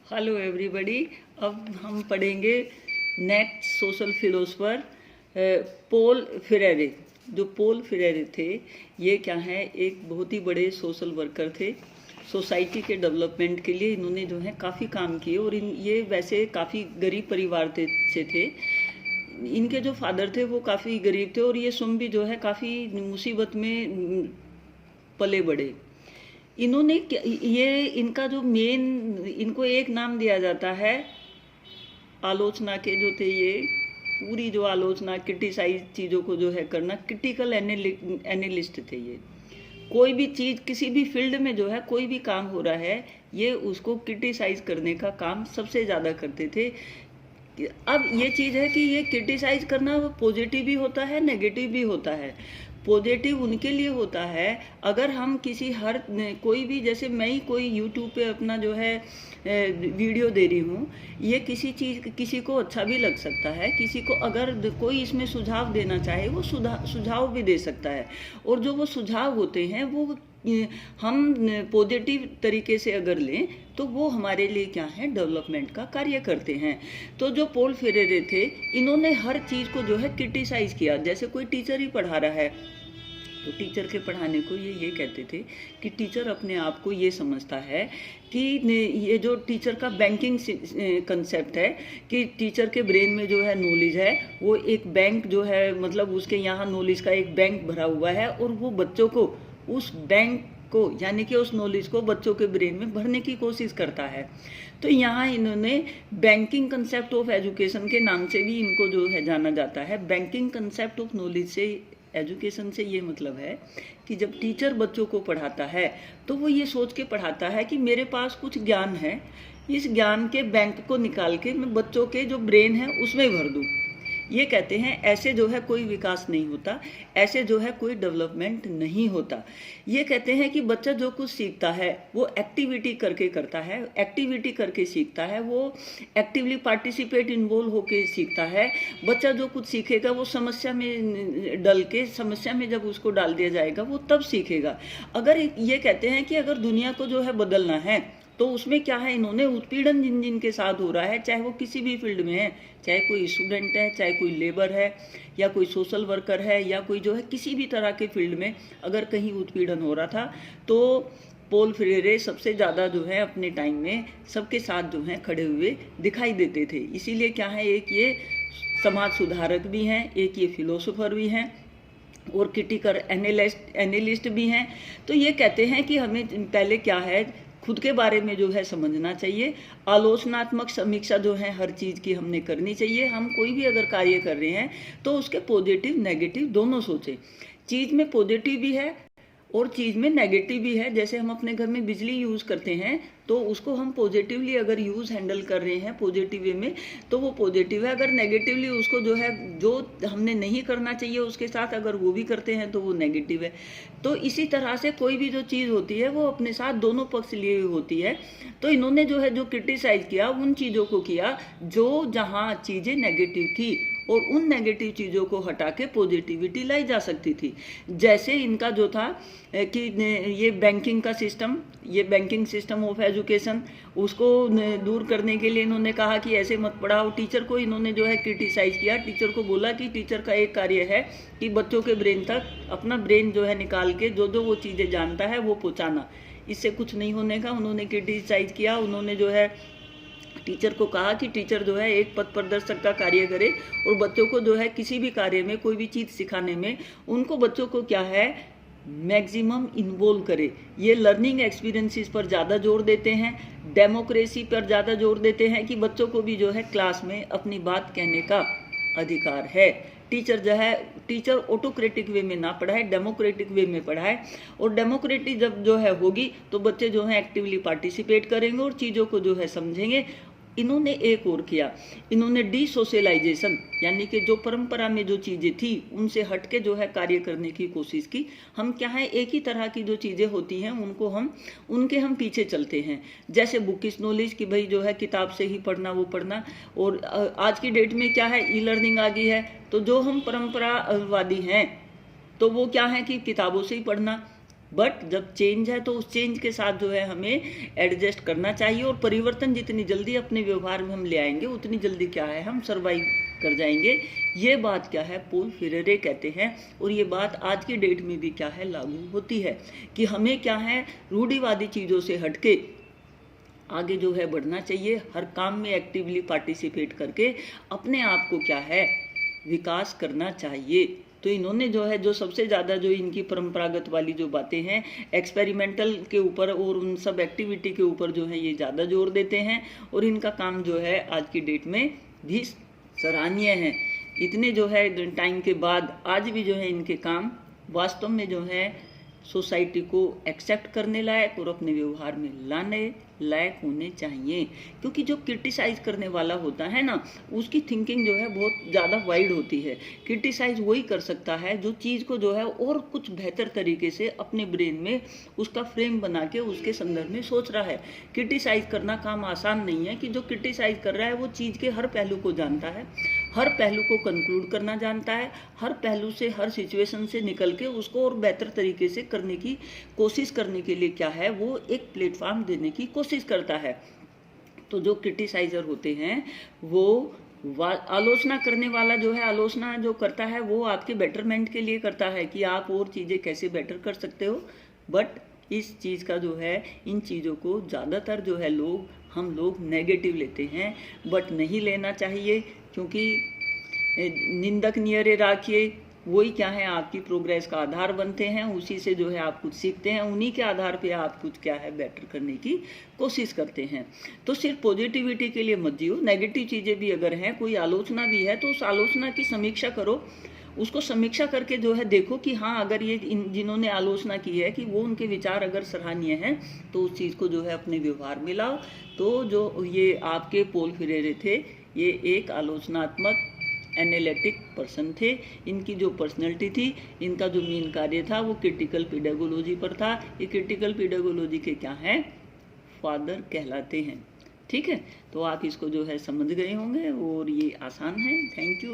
Hello everybody. अब हम पढ़ेंगे नेक्स्ट सोशल फिलोसफर पोल फ्रेरे। जो पोल फ्रेरे थे ये क्या है, एक बहुत ही बड़े सोशल वर्कर थे। सोसाइटी के डेवलपमेंट के लिए इन्होंने जो है काफ़ी काम किए और ये वैसे काफ़ी गरीब परिवार से थे। इनके जो फादर थे वो काफ़ी गरीब थे और ये स्वयं भी जो है काफ़ी मुसीबत में पले बड़े। इन्होंने ये इनका जो मेन, इनको एक नाम दिया जाता है आलोचना के जो थे, ये पूरी जो आलोचना क्रिटिसाइज चीज़ों को जो है करना, क्रिटिकल एनालिस्ट थे ये। कोई भी चीज़ किसी भी फील्ड में जो है कोई भी काम हो रहा है ये उसको क्रिटिसाइज करने का काम सबसे ज़्यादा करते थे। अब ये चीज़ है कि ये क्रिटिसाइज करना पॉजिटिव भी होता है, नेगेटिव भी होता है। पॉजिटिव उनके लिए होता है अगर हम किसी कोई भी, जैसे मैं ही कोई यूट्यूब पे अपना जो है वीडियो दे रही हूँ, ये किसी को अच्छा भी लग सकता है, किसी को अगर कोई इसमें सुझाव देना चाहे वो सुझाव भी दे सकता है। और जो वो सुझाव होते हैं वो हम पॉजिटिव तरीके से अगर लें तो वो हमारे लिए क्या है, डेवलपमेंट का कार्य करते हैं। तो जो पोल फेरेरे थे इन्होंने हर चीज़ को जो है क्रिटिसाइज किया। जैसे कोई टीचर ही पढ़ा रहा है तो टीचर के पढ़ाने को ये कहते थे कि टीचर अपने आप को ये समझता है कि ये जो टीचर का बैंकिंग कंसेप्ट है कि टीचर के ब्रेन में जो है नॉलेज है वो एक बैंक जो है, मतलब उसके यहाँ नॉलेज का एक बैंक भरा हुआ है और वो बच्चों को उस बैंक को, यानी कि उस नॉलेज को बच्चों के ब्रेन में भरने की कोशिश करता है। तो यहाँ इन्होंने बैंकिंग कंसेप्ट ऑफ एजुकेशन के नाम से भी इनको जो है जाना जाता है। बैंकिंग कंसेप्ट ऑफ नॉलेज से, एजुकेशन से ये मतलब है कि जब टीचर बच्चों को पढ़ाता है तो वो ये सोच के पढ़ाता है कि मेरे पास कुछ ज्ञान है, इस ज्ञान के बैंक को निकाल के मैं बच्चों के जो ब्रेन है उसमें भर दूँ। ये कहते हैं ऐसे जो है कोई विकास नहीं होता, ऐसे जो है कोई डेवलपमेंट नहीं होता। ये कहते हैं कि बच्चा जो कुछ सीखता है वो एक्टिविटी करके करता है, एक्टिविटी करके सीखता है, वो एक्टिवली पार्टिसिपेट, इन्वॉल्व होके सीखता है। बच्चा जो कुछ सीखेगा वो समस्या में डल के, समस्या में जब उसको डाल दिया जाएगा वो तब सीखेगा। अगर ये कहते हैं कि अगर दुनिया को जो है बदलना है तो उसमें क्या है, इन्होंने उत्पीड़न जिन के साथ हो रहा है, चाहे वो किसी भी फील्ड में है, चाहे कोई स्टूडेंट है, चाहे कोई लेबर है, या कोई सोशल वर्कर है, या कोई जो है किसी भी तरह के फील्ड में अगर कहीं उत्पीड़न हो रहा था तो पोल फ्रेरे सबसे ज़्यादा जो है अपने टाइम में सबके साथ जो है खड़े हुए दिखाई देते थे। इसीलिए क्या है, एक ये समाज सुधारक भी हैं, एक ये फिलोसोफर भी हैं और क्रिटिकल एनालिस्ट भी हैं। तो ये कहते हैं कि हमें पहले क्या है, खुद के बारे में जो है समझना चाहिए। आलोचनात्मक समीक्षा जो है हर चीज़ की हमने करनी चाहिए। हम कोई भी अगर कार्य कर रहे हैं तो उसके पॉजिटिव नेगेटिव दोनों सोचें। चीज़ में पॉजिटिव भी है और चीज़ में नेगेटिव भी है। जैसे हम अपने घर में बिजली यूज़ करते हैं तो उसको हम पॉजिटिवली अगर हैंडल कर रहे हैं पॉजिटिव वे में तो वो पॉजिटिव है। अगर नेगेटिवली उसको जो है, जो हमने नहीं करना चाहिए उसके साथ अगर वो भी करते हैं तो वो नेगेटिव है। तो इसी तरह से कोई भी जो चीज़ होती है वो अपने साथ दोनों पक्ष लिए हुई होती है। तो इन्होंने जो है जो क्रिटिसाइज किया उन चीज़ों को किया जो जहाँ चीज़ें नेगेटिव थी और उन नेगेटिव चीज़ों को हटा के पॉजिटिविटी लाई जा सकती थी। जैसे इनका जो था कि ये बैंकिंग का सिस्टम, ये बैंकिंग सिस्टम ऑफ एजुकेशन, उसको दूर करने के लिए इन्होंने कहा कि ऐसे मत पढ़ाओ। टीचर को इन्होंने जो है क्रिटिसाइज किया। टीचर को बोला कि टीचर का एक कार्य है कि बच्चों के ब्रेन तक अपना ब्रेन जो है निकाल के जो वो चीज़ें जानता है वो पहुँचाना, इससे कुछ नहीं होने का। उन्होंने क्रिटिसाइज किया। उन्होंने जो है टीचर को कहा कि टीचर जो है एक पथ प्रदर्शक का कार्य करे और बच्चों को जो है किसी भी कार्य में, कोई भी चीज़ सिखाने में उनको बच्चों को क्या है, मैक्सिमम इन्वॉल्व करे। ये लर्निंग एक्सपीरियंसेस पर ज़्यादा जोर देते हैं, डेमोक्रेसी पर ज़्यादा जोर देते हैं कि बच्चों को भी जो है क्लास में अपनी बात कहने का अधिकार है। टीचर जो है, टीचर ऑटोक्रेटिक वे में ना पढ़ाए, डेमोक्रेटिक वे में पढ़ाए। और डेमोक्रेटिक जब जो है होगी तो बच्चे जो है एक्टिवली पार्टिसिपेट करेंगे और चीज़ों को जो है समझेंगे। इन्होंने एक और किया, इन्होंने डिसोशलाइजेशन, यानी कि जो परंपरा में जो चीज़ें थी उनसे हट के जो है कार्य करने की कोशिश की। हम क्या है, एक ही तरह की जो चीज़ें होती हैं उनको उनके हम पीछे चलते हैं। जैसे बुकिश नॉलेज कि भाई जो है किताब से ही पढ़ना, वो पढ़ना। और आज की डेट में क्या है, ई लर्निंग आ गई है। तो जो हम परंपरावादी हैं तो वो क्या है कि किताबों से ही पढ़ना, बट जब चेंज है तो उस चेंज के साथ जो है हमें एडजस्ट करना चाहिए, और परिवर्तन जितनी जल्दी अपने व्यवहार में हम ले आएंगे उतनी जल्दी क्या है हम सर्वाइव कर जाएंगे। ये बात क्या है पॉल फ्रेरे कहते हैं, और ये बात आज की डेट में भी क्या है लागू होती है कि हमें क्या है रूढ़िवादी चीज़ों से हटके आगे जो है बढ़ना चाहिए, हर काम में एक्टिवली पार्टिसिपेट करके अपने आप को क्या है विकास करना चाहिए। तो इन्होंने जो है जो सबसे ज़्यादा जो इनकी परंपरागत वाली जो बातें हैं एक्सपेरिमेंटल के ऊपर और उन सब एक्टिविटी के ऊपर जो है ये ज़्यादा जोर देते हैं, और इनका काम जो है आज की डेट में भी सराहनीय है। इतने जो है टाइम के बाद आज भी जो है इनके काम वास्तव में जो है सोसाइटी को एक्सेप्ट करने लायक और अपने व्यवहार में लाने लायक होने चाहिए। क्योंकि जो क्रिटिसाइज करने वाला होता है ना उसकी थिंकिंग जो है बहुत ज़्यादा वाइड होती है। क्रिटिसाइज वही कर सकता है जो चीज़ को जो है और कुछ बेहतर तरीके से अपने ब्रेन में उसका फ्रेम बना के उसके संदर्भ में सोच रहा है। क्रिटिसाइज करना काम आसान नहीं है कि जो क्रिटिसाइज कर रहा है वो चीज़ के हर पहलू को जानता है, हर पहलू को कंक्लूड करना जानता है, हर पहलू से हर सिचुएशन से निकल के उसको और बेहतर तरीके से करने की कोशिश करने के लिए क्या है वो एक प्लेटफॉर्म देने की कोशिश करता है। तो जो क्रिटिसाइजर होते हैं वो आलोचना करने वाला जो है आलोचना जो करता है वो आपके बेटरमेंट के लिए करता है कि आप और चीज़ें कैसे बेटर कर सकते हो। बट इस चीज़ का जो है इन चीज़ों को ज़्यादातर जो है हम लोग नेगेटिव लेते हैं, बट नहीं लेना चाहिए। क्योंकि निंदक नियरे राखिए वही क्या है आपकी प्रोग्रेस का आधार बनते हैं, उसी से जो है आप कुछ सीखते हैं, उन्हीं के आधार पे आप कुछ क्या है बेटर करने की कोशिश करते हैं। तो सिर्फ पॉजिटिविटी के लिए मत जियो, नेगेटिव चीज़ें भी अगर हैं, कोई आलोचना भी है तो उस आलोचना की समीक्षा करो, उसको समीक्षा करके जो है देखो कि हाँ अगर ये जिन्होंने आलोचना की है कि वो उनके विचार अगर सराहनीय हैं तो उस चीज़ को जो है अपने व्यवहार में लाओ। तो जो ये आपके पॉल फ्रेरे थे ये एक आलोचनात्मक एनालिटिक पर्सन थे। इनकी जो पर्सनैलिटी थी, इनका जो मेन कार्य था वो क्रिटिकल पेडागोलॉजी पर था। ये क्रिटिकल पेडागोलॉजी के क्या हैं फादर कहलाते हैं। ठीक है, तो आप इसको जो है समझ गए होंगे और ये आसान है। Thank you.